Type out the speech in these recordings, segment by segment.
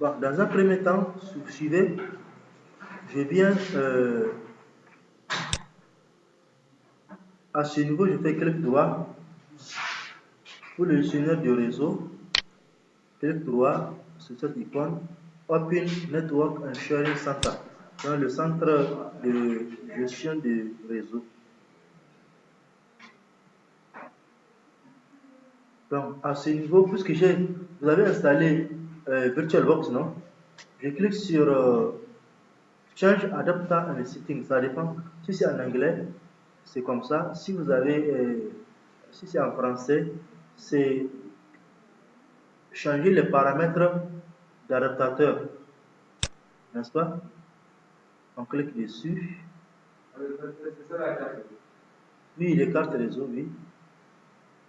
Bon, dans un premier temps, suivez, je viens à ce niveau, je fais clic droit pour le gestionnaire du réseau, clic droit sur cette icône, Open Network and Sharing Center, dans le centre de gestion du réseau. Donc, à ce niveau, puisque vous avez installé VirtualBox, non? Je clique sur Change Adapter and Setting, ça dépend. Si c'est en anglais, c'est comme ça. Si vous avez, si c'est en français, c'est changer les paramètres d'adaptateur, n'est-ce pas? On clique dessus. Oui, les cartes réseau, oui.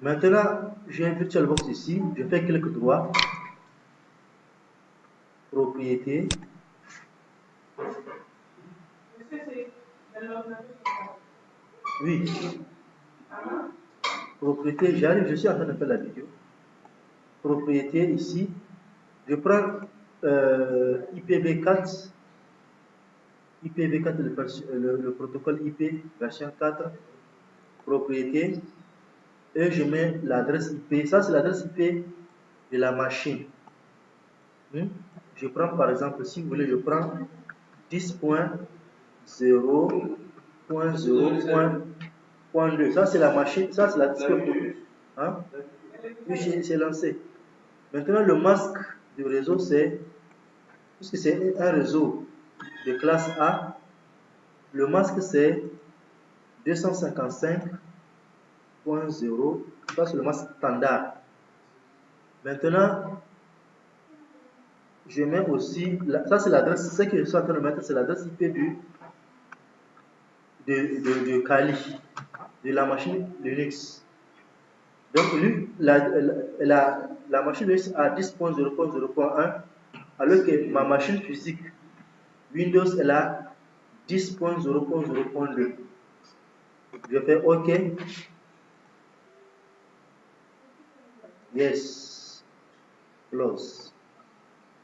Maintenant, j'ai un VirtualBox ici. Je fais clic droit. Propriété. Oui. Propriété, j'arrive, je suis en train de faire la vidéo. Propriété ici. Je prends IPv4. IPv4, le protocole IP version 4. Propriété. Et je mets l'adresse IP. Ça, c'est l'adresse IP de la machine. Je prends par exemple, si vous voulez, je prends 10.0.0.2. Ça, c'est la machine. Ça, c'est la disque. Hein? Oui, c'est lancé. Maintenant, le masque du réseau, c'est, puisque c'est un réseau de classe A, le masque, c'est 255.0. Ça, c'est le masque standard. Maintenant, je mets aussi, ça c'est l'adresse, ce que je suis en train de mettre, c'est l'adresse IP de Kali, de la machine Linux. Donc, lui, la machine Linux a 10.0.0.1, alors que ma machine physique Windows, elle a 10.0.0.2. Je fais OK. Yes. Close.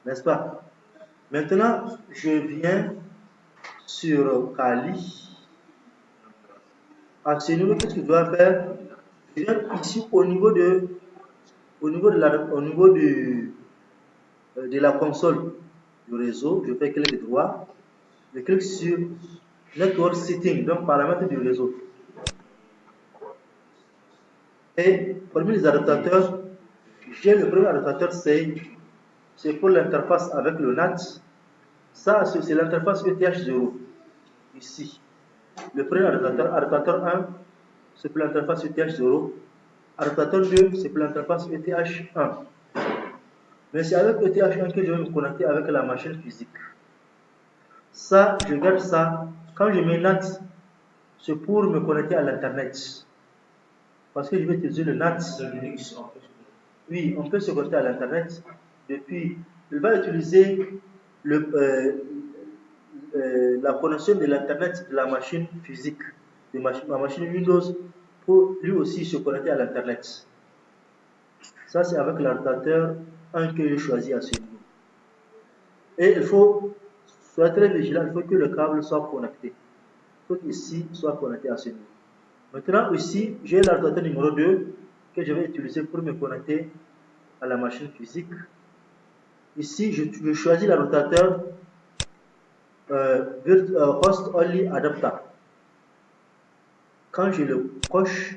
N'est-ce pas? Maintenant, je viens sur Kali. À ce niveau, qu'est-ce que je dois faire? Je viens ici au niveau de la console du réseau. Je fais clic droit. Je clique sur Network Setting, donc paramètres du réseau. Et parmi les adaptateurs, j'ai le premier adaptateur, c'est pour l'interface avec le NAT. Ça, c'est l'interface ETH0. Ici. Le premier adaptateur 1, c'est pour l'interface ETH0. Adaptateur 2, c'est pour l'interface ETH1. Mais c'est avec ETH1 que je vais me connecter avec la machine physique. Ça, je garde ça. Quand je mets NAT, c'est pour me connecter à l'Internet. Parce que je vais utiliser le NAT. Oui, on peut se connecter à l'Internet. Depuis, il va utiliser la connexion de l'Internet de la machine physique, de ma machine Windows, pour lui aussi se connecter à l'Internet. Ça, c'est avec l'adaptateur 1 que j'ai choisi à ce niveau. Et il faut soyez très vigilant, il faut que le câble soit connecté. Il faut qu'ici soit connecté à ce niveau. Maintenant, ici, j'ai l'adaptateur numéro 2 que je vais utiliser pour me connecter à la machine physique. Ici, je choisis l'adaptateur Host Only Adapter. Quand je le coche,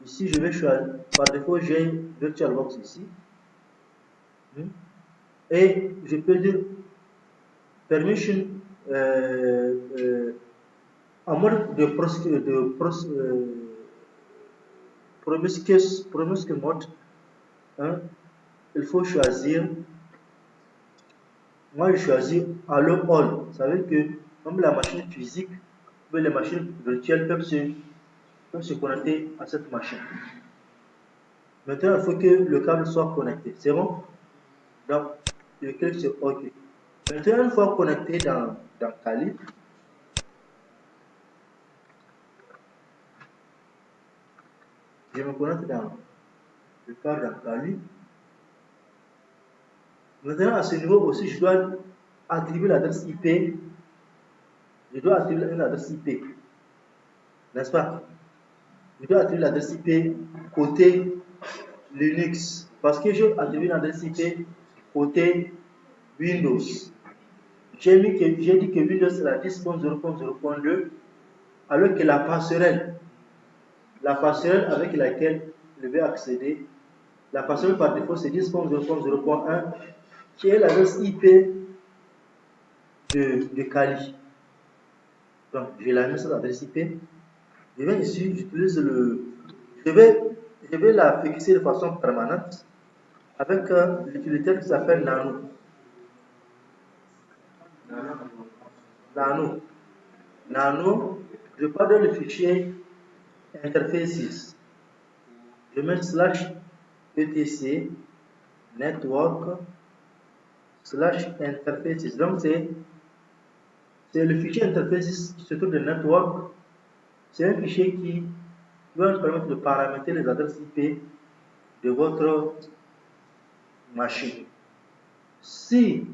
ici, je vais choisir, par défaut, j'ai VirtualBox ici. Et je peux dire permission en mode de promiscuous mode. Il faut choisir. Moi, je choisis Allo All. Ça veut dire que même la machine physique, les machines virtuelles peuvent se connecter à cette machine. Maintenant, il faut que le câble soit connecté. C'est bon? Donc, je clique sur OK. Maintenant, une fois connecté dans Kali, je me connecte dans le câble dans Kali. Maintenant, à ce niveau aussi, je dois attribuer l'adresse IP. Je dois attribuer une adresse IP. N'est-ce pas? Je dois attribuer l'adresse IP côté Linux. Parce que j'ai attribué l'adresse IP côté Windows. J'ai dit que Windows est la 10.0.0.2, alors que la passerelle avec laquelle je vais accéder, la passerelle par défaut c'est 10.0.0.1, qui est l'adresse IP de Kali. Donc, je la mets sur l'adresse IP. Je vais ici, j'utilise je vais la fixer de façon permanente avec l'utilitaire qui s'appelle Nano. Nano, je pars dans le fichier interfaces. Je mets /etc network /interfaces. Donc, c'est le fichier interfaces qui se trouve dans le network. C'est un fichier qui va nous permettre de paramétrer les adresses IP de votre machine. Si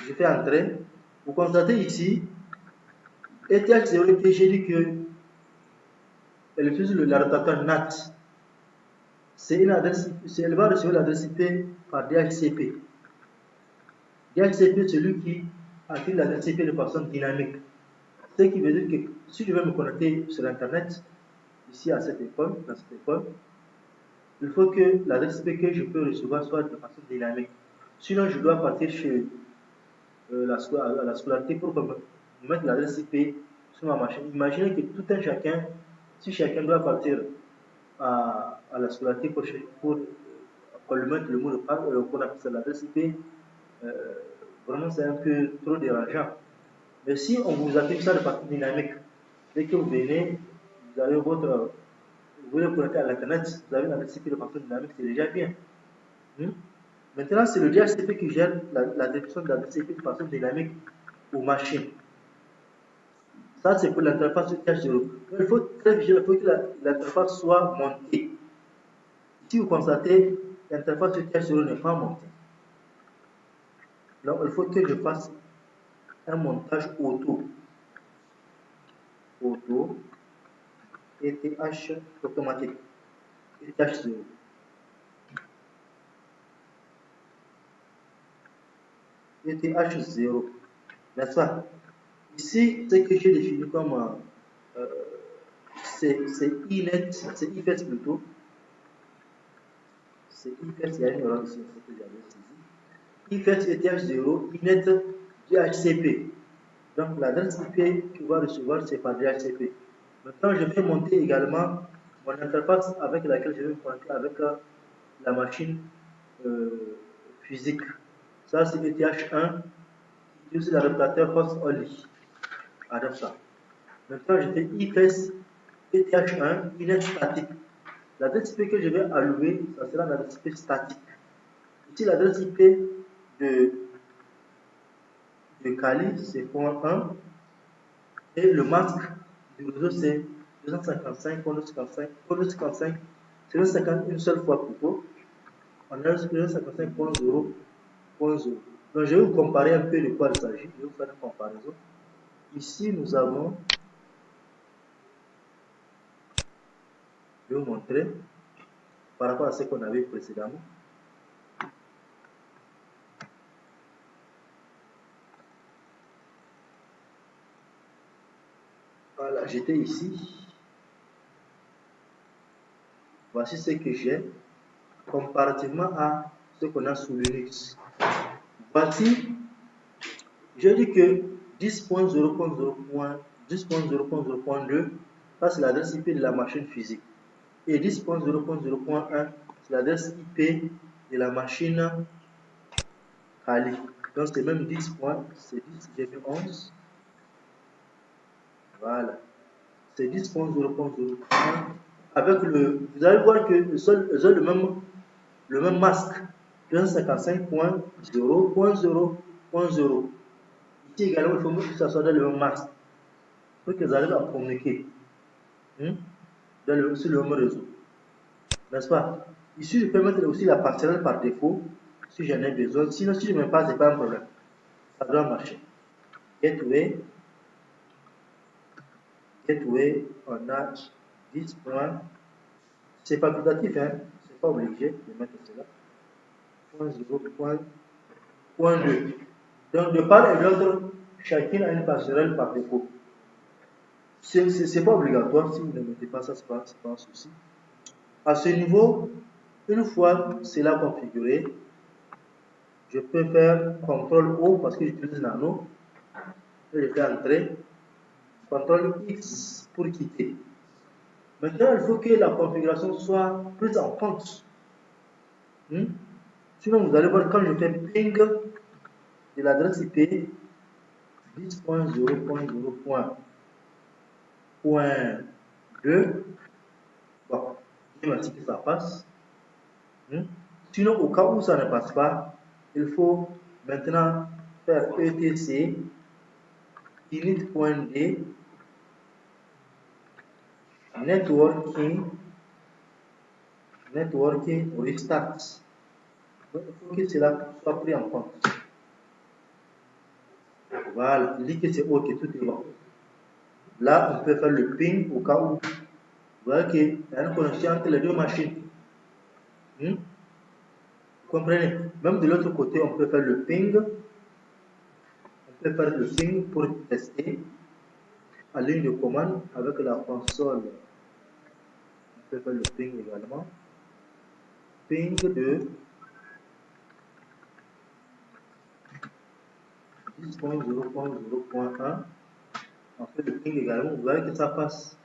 je fais entrer, vous constatez ici, ETH0, j'ai dit que elle utilise l'adaptateur NAT. C'est une adresse, elle va recevoir l'adresse IP par DHCP. DHCP, c'est celui qui active l'adresse IP de façon dynamique. Ce qui veut dire que si je veux me connecter sur Internet, ici à cette école, dans cette école, il faut que l'adresse IP que je peux recevoir soit de façon dynamique. Sinon, je dois partir chez la scolarité pour mettre l'adresse IP sur ma machine. Imaginez que tout un chacun, si chacun doit partir à la scolarité pour lui mettre le mot de passe, qu'on appelle l'adresse IP, vraiment c'est un peu trop dérangeant. Mais si on vous active ça de façon dynamique, dès que vous venez, vous avez vous voulez vous connecter à l'internet, vous avez l'adresse IP de façon dynamique, c'est déjà bien. Maintenant, c'est le DHCP qui gère la détection de l'adresse IP de façon dynamique aux machines. Ça, c'est pour l'interface ETH0. Il faut très vigilant, il faut que l'interface soit montée. Si vous constatez, l'interface ETH0 n'est pas montée. Donc, il faut que je fasse un montage auto. ETH automatique. ETH0. ETH0. N'est-ce pas? Ici, ce que j'ai défini comme c'est INET, c'est IFET plutôt. C'est IFET, il y a une erreur ici, c'est que j'avais saisi. IFET ETH0, INET DHCP. Donc l'adresse IP qu'il va recevoir, c'est par DHCP. Maintenant, je vais monter également mon interface avec laquelle je vais me connecter avec la machine physique. Ça, c'est ETH1 qui utilise l'adaptateur host only. Adapter. Maintenant, je fais IFES ETH1 INET statique. L'adresse IP que je vais allouer, ça sera l'adresse IP statique. Ici, l'adresse IP de Kali, c'est .1 et le masque du réseau, c'est 255.255. C'est 250 une seule fois plutôt. On a 255.0.0. Donc, je vais vous comparer un peu de quoi il s'agit. Je vais vous faire une comparaison. Ici, nous avons, je vais vous montrer par rapport à ce qu'on avait précédemment. Voilà, j'étais ici. Voici ce que j'ai comparativement à ce qu'on a sous Linux. Voici, je dis que 10.0.0.2, ça c'est l'adresse IP de la machine physique. Et 10.0.0.1, c'est l'adresse IP de la machine Kali. Donc c'est même 10. C'est 10, j'ai mis 11. Voilà. C'est 10.0.0.1. Avec vous allez voir que ils ont le même masque. 255.0.0.0. Ici également, il faut que ça soit dans le même masque. Il faut qu'ils arrivent à communiquer sur le même réseau. N'est-ce pas? Ici, je peux mettre aussi la passerelle par défaut. si j'en ai besoin. Sinon, si je ne mets pas, ce n'est pas un problème. Ça doit marcher. Gateway, on a 10 points. C'est facultatif, hein? C'est pas obligé de mettre cela. Point 0, point 2. Donc, de part et d'autre, chacune a une passerelle par défaut. C'est pas obligatoire. Si vous ne mettez pas ça, c'est pas un souci. À ce niveau, une fois cela configuré, je peux faire CTRL O parce que j'utilise Nano. Et je fais entrer. CTRL X pour quitter. Maintenant, il faut que la configuration soit prise en compte. Sinon, vous allez voir quand je fais ping de l'adresse IP 10.0.0.2. Bon, je vais que ça passe. Sinon, au cas où ça ne passe pas, il faut maintenant faire etc init.d networking restart. Donc, il faut que cela soit pris en compte. Voilà, il dit que c'est OK, tout est bon. Là, on peut faire le ping au cas où. Vous voyez qu'il y a une connexion entre les deux machines. Vous comprenez? Même de l'autre côté, on peut faire le ping. On peut faire le ping pour tester en ligne de commande avec la console. On peut faire le ping également. Ping de 10.0.0.1. On fait le ping également. Vous voyez que ça passe.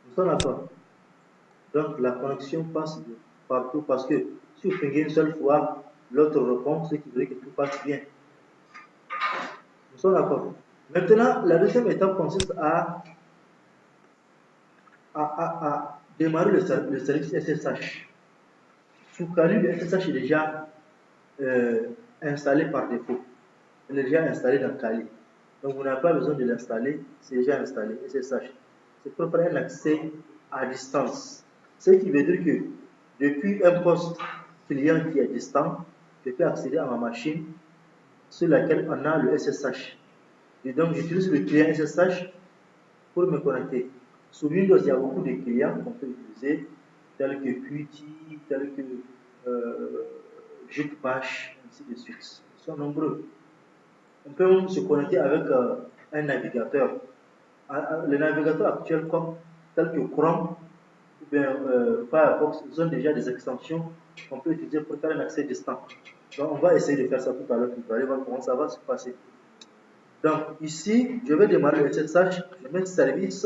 Nous sommes d'accord. Donc la connexion passe de partout parce que si vous pingez une seule fois, l'autre répond, ce qui veut dire que tout passe bien. Nous sommes d'accord. Maintenant, la deuxième étape consiste à démarrer le service SSH. Sous Kali, le SSH est déjà installé par défaut. Il est déjà installé dans Kali. Donc vous n'avez pas besoin de l'installer, c'est déjà installé, SSH. C'est pour faire un accès à distance. Ce qui veut dire que depuis un poste client qui est distant, je peux accéder à ma machine sur laquelle on a le SSH. Et donc j'utilise le client SSH pour me connecter. Sur Windows, il y a beaucoup de clients qu'on peut utiliser, tels que Qt, tels que Jukbash, ainsi de suite. Ils sont nombreux. On peut même se connecter avec un navigateur. Les navigateurs actuels, tels que Chrome ou bien Firefox, ils ont déjà des extensions qu'on peut utiliser pour faire un accès distant. Donc, on va essayer de faire ça tout à l'heure. Vous allez voir comment ça va se passer. Donc, ici, je vais démarrer le SSH. Je mets service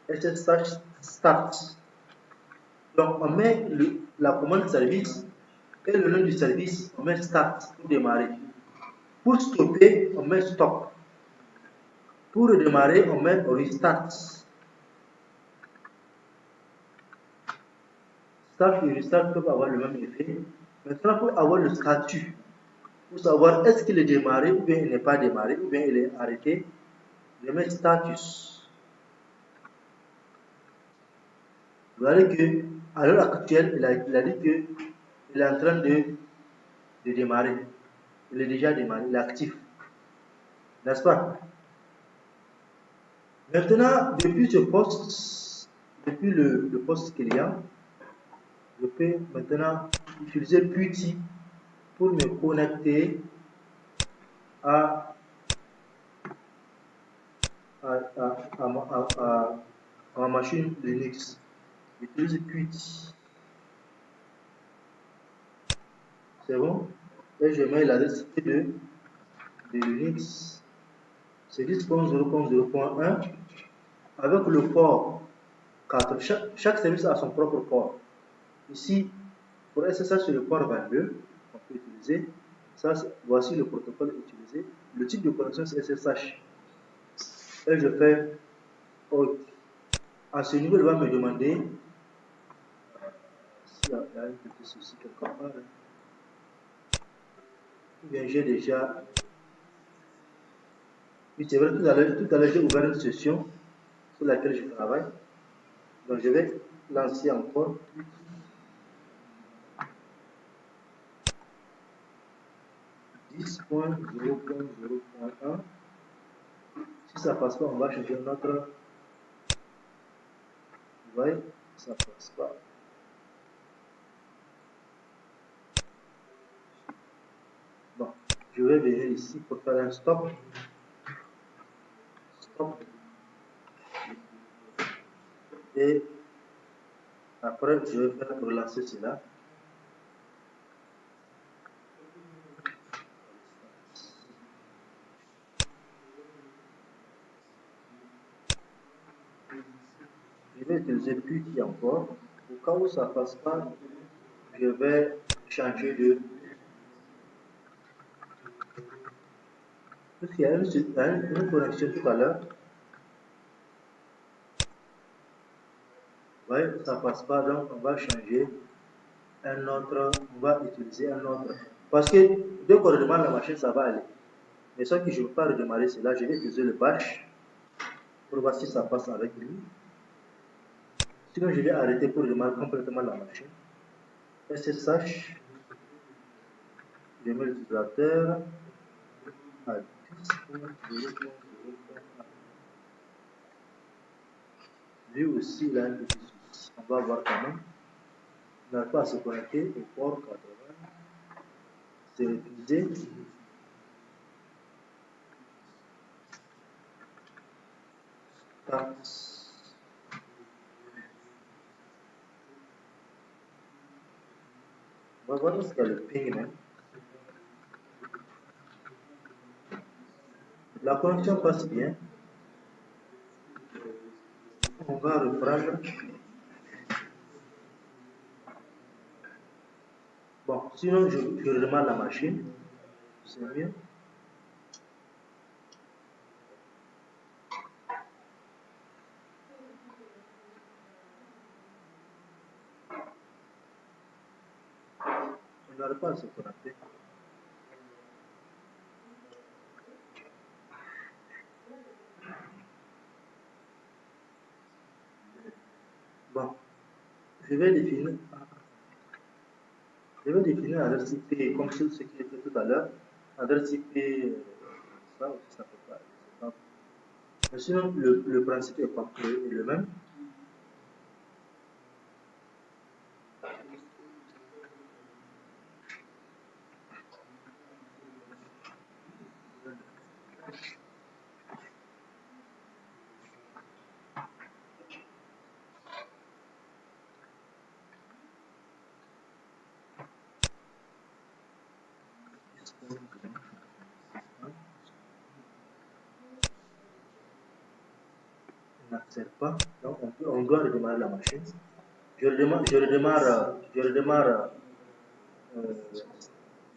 SSH start. Donc, on met la commande service et le nom du service, on met start pour démarrer. Pour stopper, on met stop. Pour redémarrer, on met restart. Start et restart peuvent avoir le même effet. Maintenant, pour avoir le statut, pour savoir est-ce qu'il est démarré ou bien il n'est pas démarré ou bien il est arrêté, je mets status. Vous voyez que à l'heure actuelle, il a dit qu'il est en train de démarrer. Il est déjà démarré, il est actif. N'est-ce pas? Maintenant, depuis ce poste, depuis le poste client, je peux maintenant utiliser Qt pour me connecter à ma machine Linux. J'utilise Qt. C'est bon? Et je mets l'adresse de Linux. C'est 10.0.0.1 avec le port 4. Chaque service a son propre port. Ici, pour SSH, c'est le port 22 qu'on peut utiliser. Ça, voici le protocole utilisé. Le type de connexion, c'est SSH. Et je fais OK. À ce niveau, il va me demander s'il y a un petit souci quelque part. Ou bien j'ai déjà. Oui, c'est vrai, tout à l'heure, j'ai ouvert une session sur laquelle je travaille. Donc, je vais lancer encore. 10.0.0.1. Si ça passe pas, on va changer notre. Vous voyez, ça passe pas. Bon, je vais venir ici pour faire un stop. Stop. Et après, je vais faire relancer cela. Je vais utiliser Qt encore. Au cas où ça ne passe pas, je vais changer de. Parce qu'il y a une connexion tout à l'heure. Vous voyez, ça ne passe pas, donc on va changer un autre. On va utiliser un autre. Parce que dès qu'on redémarre la machine, ça va aller. Mais sauf que je ne veux pas redémarrer cela, je vais utiliser le bash pour voir si ça passe avec lui. Sinon, je vais arrêter pour redémarrer complètement la machine. SSH, je mets l'utilisateur à 10.0.0.1. Lui aussi, il a un petit souci. On va voir quand même. Il n'arrive pas à se connecter au port 80. C'est refusé. On va voir ce qu'il y a le ping même. La connexion passe bien. On va reprendre. Bon, sinon je redémarre la machine. C'est mieux. On n'arrive pas à se connecter. Bon, je vais définir l'adresse IP comme ce qui était tout à l'heure. Adresse IP, ça aussi ça ne peut pas. Mais sinon, le principe est le même. N'accepte pas, donc on doit redémarrer la machine. Je redémarre,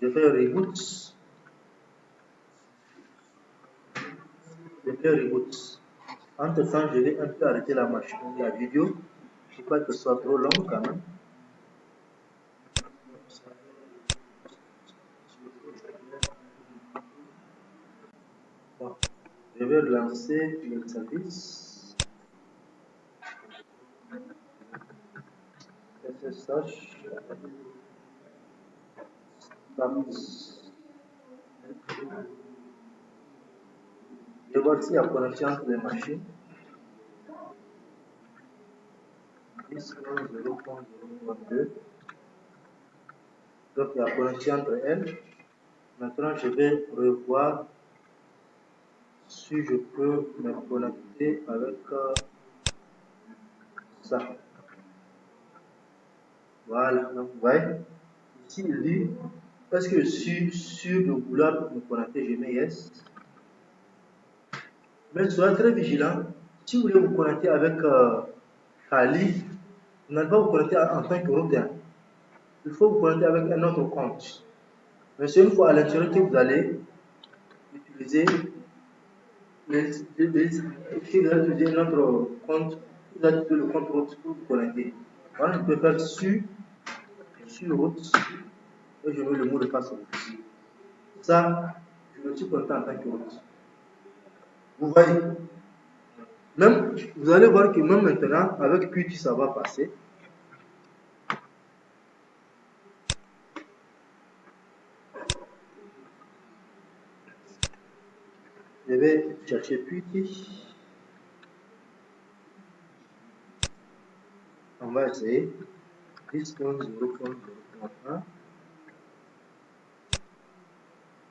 je fais reboot. Entre temps, je vais un peu arrêter la machine, la vidéo, pour pas que ce soit trop long quand même. Bon, je vais lancer le service. SSH. Je vois ici la connexion entre les machines. 10.0.0.2. Donc il y a connexion entre elles. Maintenant, je vais revoir si je peux me connecter avec ça. Voilà, donc vous voyez, ici il dit, est-ce que je suis sûr de vouloir me connecter? Je mets yes. Mais soyez très vigilant. Si vous voulez vous connecter avec Ali, vous n'allez pas vous connecter en tant que routeur. Il faut vous connecter avec un autre compte. Mais c'est une fois à l'intérieur que vous allez utiliser notre compte, vous allez utiliser le compte route pour vous connecter. Voilà, je peux faire sur route et je mets le mot de passe route. Ça, je me suis connecté en tant que route. Vous voyez, même, vous allez voir que même maintenant, avec Qt, ça va passer. Je vais chercher Putty. On va essayer 10.0.0.1.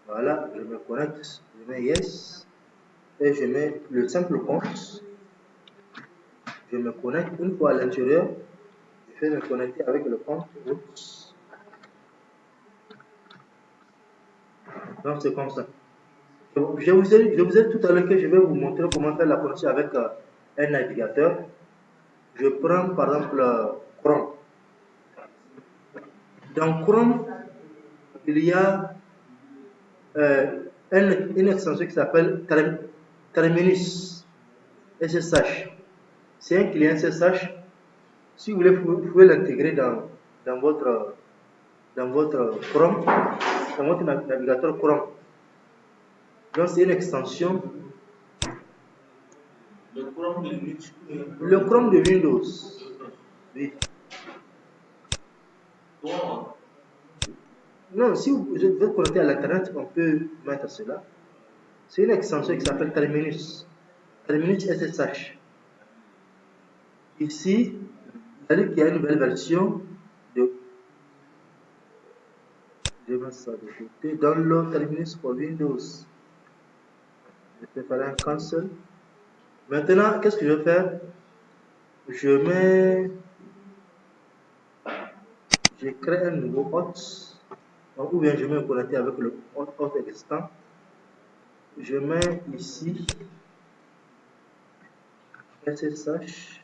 Voilà, je me connecte, je mets yes et je mets le simple compte. Je me connecte une fois à l'intérieur. Je vais me connecter avec le compte route. Donc c'est comme ça. Je vous ai dit tout à l'heure que je vais vous montrer comment faire la connexion avec un navigateur. Je prends par exemple Chrome. Dans Chrome, il y a une extension qui s'appelle Terminus SSH. C'est un client SSH. Si vous voulez, vous pouvez l'intégrer dans votre Chrome, dans votre navigateur Chrome. Donc c'est une extension. Le Chrome de Windows. Oui. Non, si vous êtes connecté à l'internet, on peut mettre cela. C'est une extension qui s'appelle Terminus. Terminus SSH. Ici, vous allez qu'il y a une nouvelle version de. Je vais mettre ça de côté. Download Terminus pour Windows. Je vais faire un cancel. Maintenant, qu'est-ce que je vais faire? Je crée un nouveau hôte. Ou bien je vais me connecter avec le hôte existant. Je mets ici SSH.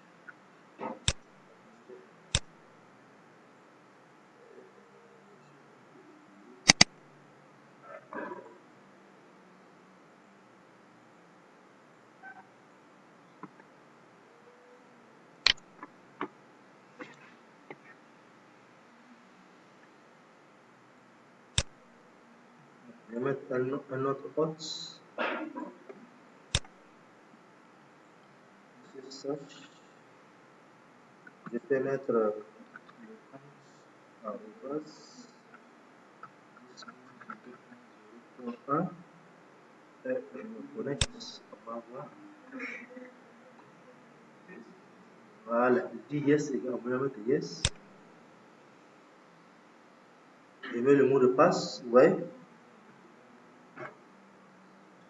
Je vais mettre un autre hôte. SSH. Je peux mettre le @1 et je me connecte. On va voir. Voilà, je dis yes et on va mettre yes. Je mets le mot de passe, ouais.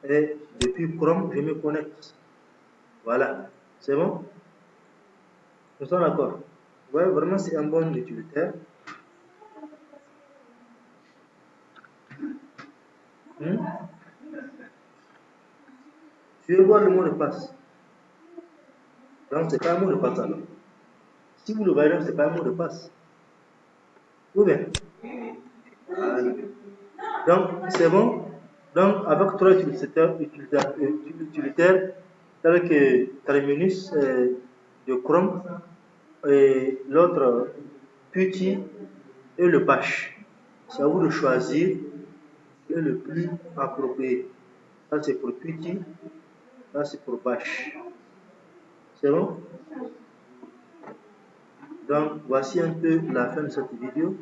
Et depuis Chrome, je me connecte. Voilà, c'est bon? Nous sommes d'accord? Ouais, vraiment, c'est un bon utilitaire. Je vais voir le mot de passe. Donc, c'est pas un mot de passe alors. Si vous le voyez, ce n'est pas un mot de passe. Ou bien? Voilà. Donc, c'est bon. Donc, avec trois utilitaires tels que Terminus de Chrome et l'autre Putty et le Bash. C'est à vous de choisir le plus approprié. Ça, c'est pour Putty. Ça, c'est pour Bash. C'est bon? Donc, voici un peu la fin de cette vidéo.